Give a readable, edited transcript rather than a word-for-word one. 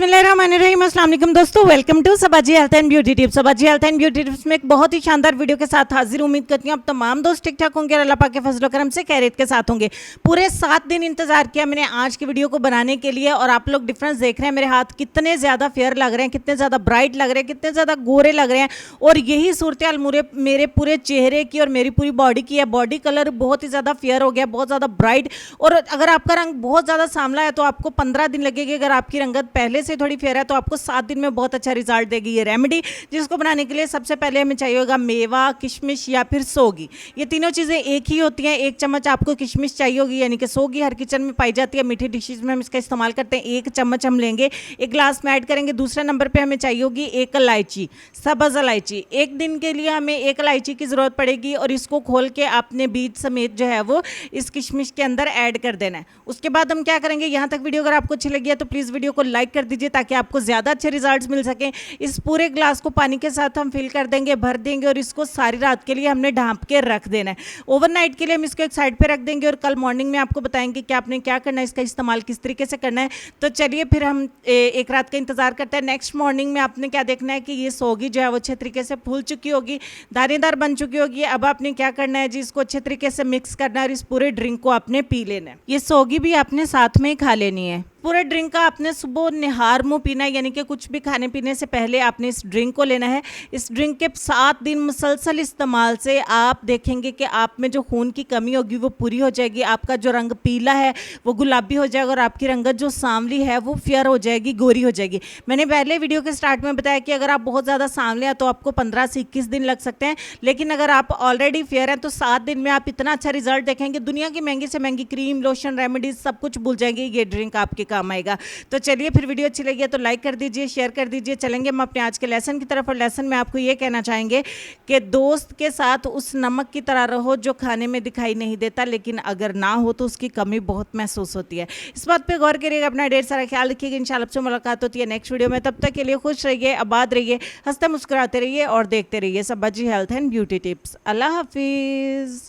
बिस्मिल्लाहिर्रहमानिर्रहीम, अस्सलाम वालेकुम दोस्तों, welcome to Sabaji health and beauty tips. Sabaji health and beauty tips में एक बहुत ही शानदार वीडियो के साथ हाजिर। उम्मीद करती हूँ आप तमाम दोस्त ठीक ठाक होंगे और अल्लाह पाक के फजल करम से खैरियत के साथ होंगे। पूरे 7 दिन इंतजार किया मैंने आज की वीडियो को बनाने के लिए और आप लोग डिफरेंस देख रहे हैं, मेरे हाथ कितने ज़्यादा फेयर लग रहे हैं, कितने ज़्यादा ब्राइट लग रहे हैं, कितने ज़्यादा गोरे लग रहे हैं। और यही सूरत हाल मेरे पूरे चेहरे की और मेरी पूरी बॉडी की है। बॉडी कलर बहुत ही ज़्यादा फेयर हो गया, बहुत ज़्यादा ब्राइट। और अगर आपका रंग बहुत ज़्यादा सांवला है तो आपको 15 दिन लगेगी। अगर आपकी रंगत पहले से थोड़ी फेयर है तो आपको 7 दिन में बहुत अच्छा रिजल्ट देगी ये रेमेडी, जिसको बनाने के लिए सबसे पहले हमें चाहिए होगा मेवा, किशमिश या फिर सोगी। ये तीनों चीज़ें एक ही होती हैं। 1 चम्मच आपको किशमिश चाहिए होगी, यानी कि सोगी हर किचन में पाई जाती है, मीठी डिशेज में हम इसका इस्तेमाल करते हैं। 1 चम्मच हम लेंगे, 1 गिलास में ऐड करेंगे। दूसरे नंबर पर हमें चाहिए होगी 1 इलायची, सब्ज़ इलायची। 1 दिन के लिए हमें 1 इलायची की ज़रूरत पड़ेगी और इसको खोल के आपने बीज समेत जो है वो इस किशमिश के अंदर ऐड कर देना है। उसके बाद हम क्या करेंगे, यहाँ तक वीडियो अगर आपको अच्छी लगी है तो प्लीज़ वीडियो को लाइक कर दीजिए ताकि आपको ज़्यादा अच्छे रिजल्ट्स मिल सकें। इस पूरे ग्लास को पानी के साथ हम फिल कर देंगे, भर देंगे और इसको सारी रात के लिए हमने ढांप के रख देना है। ओवरनाइट के लिए हम इसको एक साइड पे रख देंगे और कल मॉर्निंग में आपको बताएंगे कि आपने क्या करना है, इसका इस्तेमाल किस तरीके से करना है। तो चलिए फिर हम एक रात का इंतजार करते हैं। नेक्स्ट मॉर्निंग में आपने क्या देखना है कि ये सोगी जो है वो अच्छे तरीके से फूल चुकी होगी, दानेदार बन चुकी होगी। अब आपने क्या करना है जी, इसको अच्छे तरीके से मिक्स करना है और इस पूरे ड्रिंक को आपने पी लेना है। ये सोगी भी आपने साथ में ही खा लेनी है। पूरे ड्रिंक का आपने सुबह निहार मुँह पीना है, यानी कि कुछ भी खाने पीने से पहले आपने इस ड्रिंक को लेना है। इस ड्रिंक के 7 दिन मुसलसल इस्तेमाल से आप देखेंगे कि आप में जो खून की कमी होगी वो पूरी हो जाएगी। आपका जो रंग पीला है वो गुलाबी हो जाएगा और आपकी रंगत जो सांवली है वो फेयर हो जाएगी, गोरी हो जाएगी। मैंने पहले वीडियो के स्टार्ट में बताया कि अगर आप बहुत ज़्यादा सांवले हैं तो आपको 15 से 21 दिन लग सकते हैं, लेकिन अगर आप ऑलरेडी फेयर हैं तो 7 दिन में आप इतना अच्छा रिजल्ट देखेंगे, दुनिया की महंगी से महंगी क्रीम, लोशन, रेमेडीज सब कुछ भूल जाएंगे। ये ड्रिंक आपके काम आएगा। तो चलिए फिर वीडियो अच्छी लगी है तो लाइक कर दीजिए, शेयर कर दीजिए। चलेंगे हम अपने आज के लेसन की तरफ और लेसन में आपको ये कहना चाहेंगे कि दोस्त के साथ उस नमक की तरह रहो जो खाने में दिखाई नहीं देता, लेकिन अगर ना हो तो उसकी कमी बहुत महसूस होती है। इस बात पे गौर करिएगा, अपना ढेर सारा ख्याल रखिएगा। इंशाल्लाह आपसे मुलाकात होती है नेक्स्ट वीडियो में। तब तक के लिए खुश रहिए, आबाद रहिए, हंसते मुस्कुराते रहिए और देखते रहिए सबाजी हेल्थ एंड ब्यूटी टिप्स। अल्लाह हाफिज़।